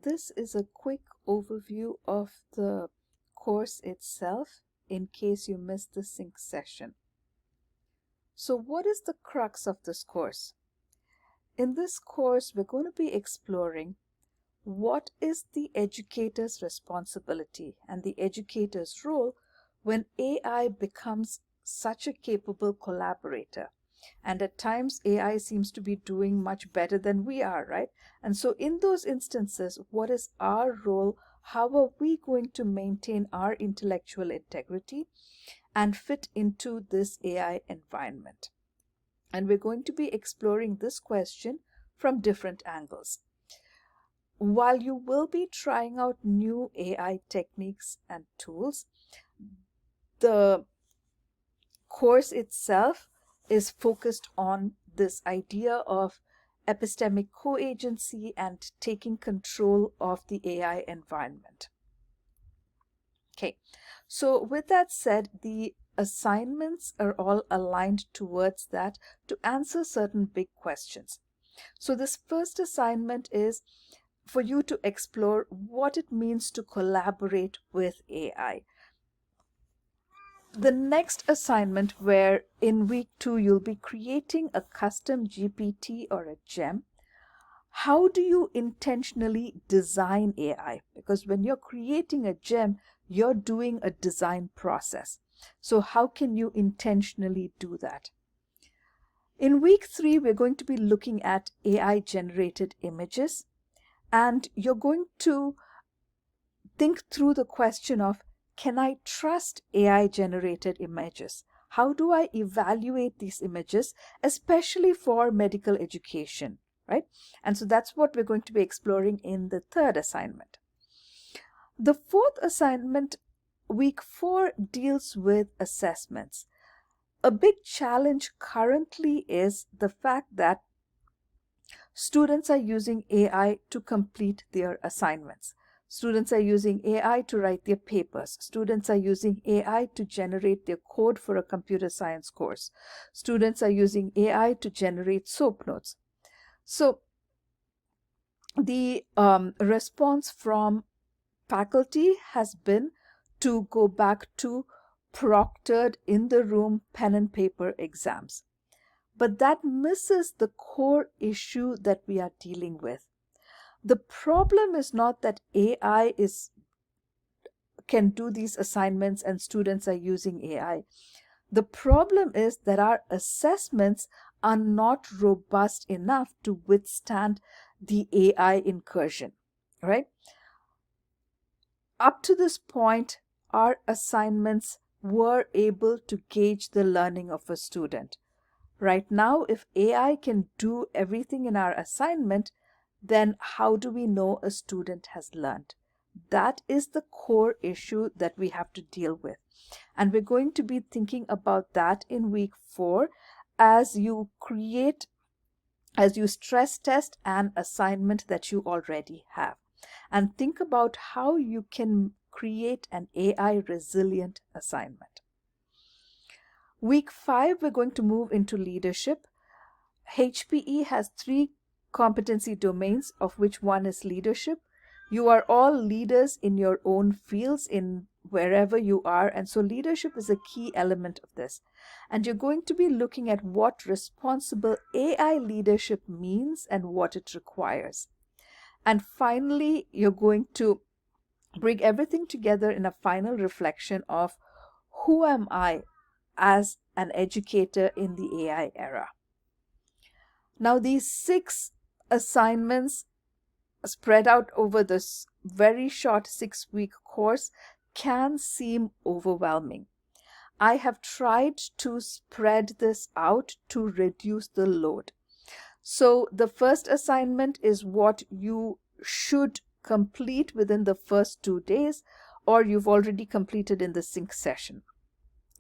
this is a quick overview of the course itself in case you missed the sync session. So what is the crux of this course? In this course, we're going to be exploring what is the educator's responsibility and the educator's role when AI becomes such a capable collaborator. And at times, AI seems to be doing much better than we are, right? And so in those instances, what is our role? How are we going to maintain our intellectual integrity and fit into this AI environment? And we're going to be exploring this question from different angles. While you will be trying out new AI techniques and tools, the course itself is focused on this idea of epistemic co-agency and taking control of the AI environment. Okay, so with that said, the assignments are all aligned towards that to answer certain big questions. So this first assignment is for you to explore what it means to collaborate with AI. The next assignment, where in week 2 you'll be creating a custom GPT or a gem. How do you intentionally design AI? Because when you're creating a gem, you're doing a design process. So how can you intentionally do that? In week 3, we're going to be looking at AI generated images, and you're going to think through the question of, can I trust AI generated images? How do I evaluate these images, especially for medical education, right? And so that's what we're going to be exploring in the third assignment. The fourth assignment, week 4, deals with assessments. A big challenge currently is the fact that students are using AI to complete their assignments. Students are using AI to write their papers. Students are using AI to generate their code for a computer science course. Students are using AI to generate SOAP notes. So the response from faculty has been to go back to proctored in the room pen and paper exams. But that misses the core issue that we are dealing with. The problem is not that AI can do these assignments and students are using AI. The problem is that our assessments are not robust enough to withstand the AI incursion, right? Up to this point, our assignments were able to gauge the learning of a student. Right now, if AI can do everything in our assignment, then how do we know a student has learned? That is the core issue that we have to deal with. And we're going to be thinking about that in week 4 as you stress test an assignment that you already have. And think about how you can create an AI resilient assignment. Week 5, we're going to move into leadership. HPE has 3 competency domains, of which one is leadership. You are all leaders in your own fields, in wherever you are, and so leadership is a key element of this. And you're going to be looking at what responsible AI leadership means and what it requires. And finally, you're going to bring everything together in a final reflection of, who am I as an educator in the AI era? Now, these 6 assignments spread out over this very short 6-week course can seem overwhelming. I have tried to spread this out to reduce the load. So the first assignment is what you should complete within the first 2 days, or you've already completed in the sync session.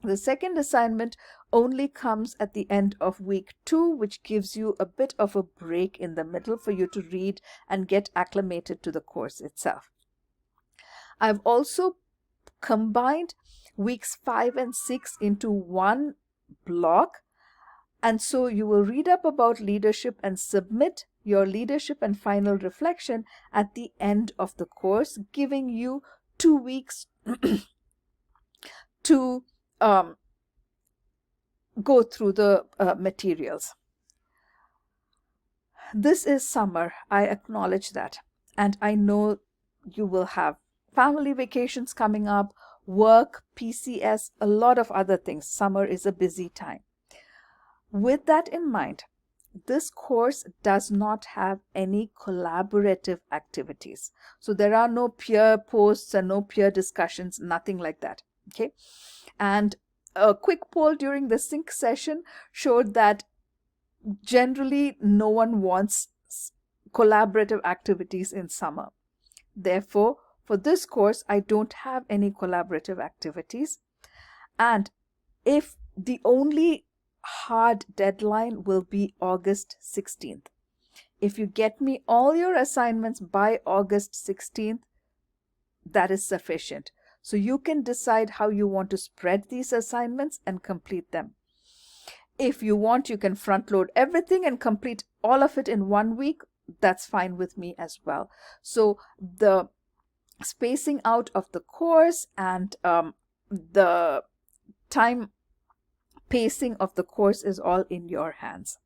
The second assignment only comes at the end of week 2, which gives you a bit of a break in the middle for you to read and get acclimated to the course itself. I've also combined weeks 5 and 6 into one block. And so you will read up about leadership and submit your leadership and final reflection at the end of the course, giving you 2 weeks to go through the materials. This is summer, I acknowledge that. And I know you will have family vacations coming up, work, PCS, a lot of other things. Summer is a busy time. With that in mind, this course does not have any collaborative activities. So there are no peer posts and no peer discussions, nothing like that. Okay. And a quick poll during the sync session showed that generally no one wants collaborative activities in summer. Therefore, for this course, I don't have any collaborative activities. And if the only hard deadline will be August 16th. If you get me all your assignments by August 16th, that is sufficient. So you can decide how you want to spread these assignments and complete them. If you want, you can front load everything and complete all of it in 1 week. That's fine with me as well. So the spacing out of the course and the time pacing of the course is all in your hands.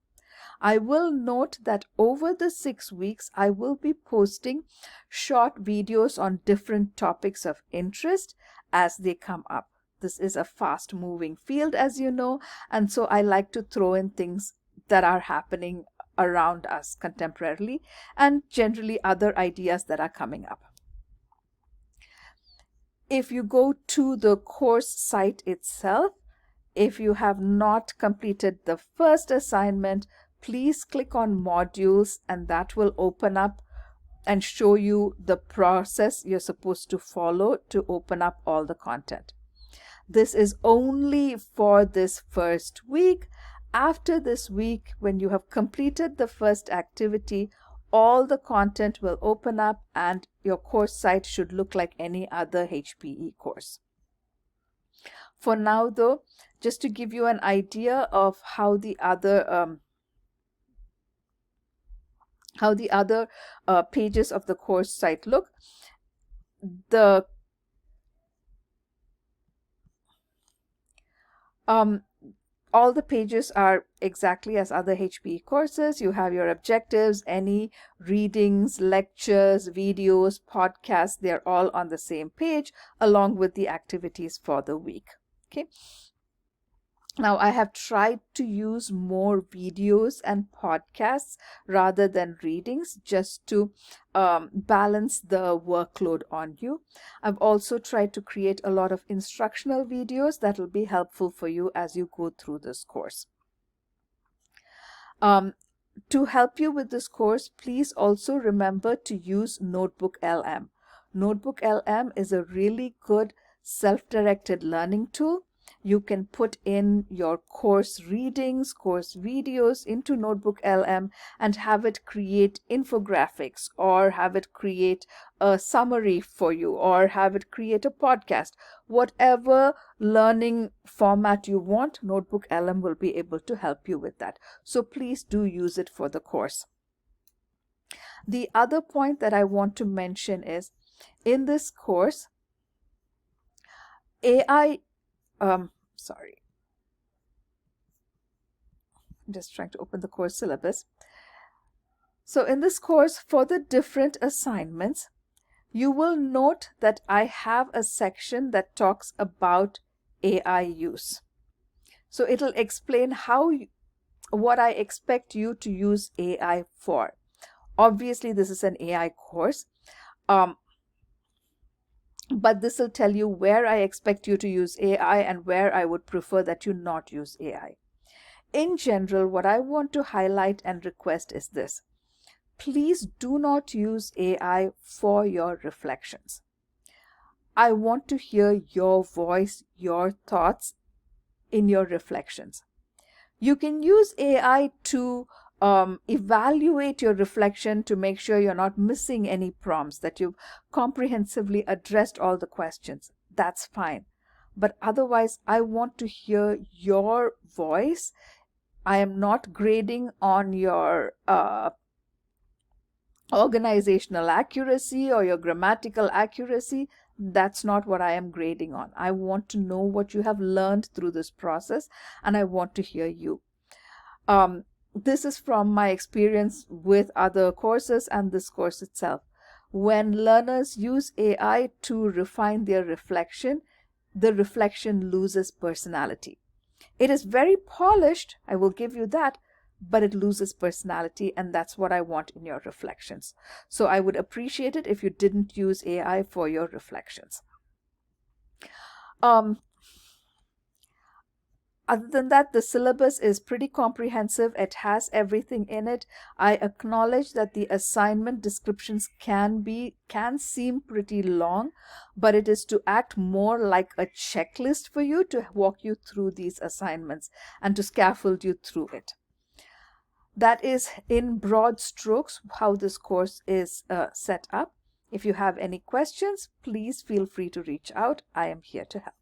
I will note that over the 6 weeks, I will be posting short videos on different topics of interest as they come up. This is a fast moving field, as you know, and so I like to throw in things that are happening around us contemporarily and generally other ideas that are coming up. If you go to the course site itself, if you have not completed the first assignment, please click on modules and that will open up and show you the process you're supposed to follow to open up all the content. This is only for this first week. After this week, when you have completed the first activity, all the content will open up and your course site should look like any other HPE course. For now, though, just to give you an idea of how the other pages of the course site look, all the pages are exactly as other HPE courses. You have your objectives, any readings, lectures, videos, podcasts, they're all on the same page along with the activities for the week. Okay. Now, I have tried to use more videos and podcasts rather than readings just to balance the workload on you. I've also tried to create a lot of instructional videos that will be helpful for you as you go through this course. To help you with this course, please also remember to use Notebook LM. Notebook LM is a really good self-directed learning tool. You can put in your course readings, course videos into Notebook LM and have it create infographics or have it create a summary for you or have it create a podcast. Whatever learning format you want, Notebook LM will be able to help you with that. So please do use it for the course. The other point that I want to mention is in this course, I'm just trying to open the course syllabus. So in this course, for the different assignments, you will note that I have a section that talks about AI use. So it'll explain what I expect you to use AI for. Obviously, this is an AI course. But this will tell you where I expect you to use AI and where I would prefer that you not use AI. In general, what I want to highlight and request is this. Please do not use AI for your reflections. I want to hear your voice, your thoughts in your reflections. You can use AI to evaluate your reflection to make sure you're not missing any prompts, that you've comprehensively addressed all the questions. That's fine. But otherwise, I want to hear your voice. I am not grading on your organizational accuracy or your grammatical accuracy. That's not what I am grading on. I want to know what you have learned through this process, and I want to hear you. This is from my experience with other courses and this course itself. When learners use AI to refine their reflection, the reflection loses personality. It is very polished, I will give you that, but it loses personality, and that's what I want in your reflections. So I would appreciate it if you didn't use AI for your reflections. Other than that, the syllabus is pretty comprehensive. It has everything in it. I acknowledge that the assignment descriptions can seem pretty long, but it is to act more like a checklist for you, to walk you through these assignments and to scaffold you through it. That is, in broad strokes, how this course is set up. If you have any questions, please feel free to reach out. I am here to help.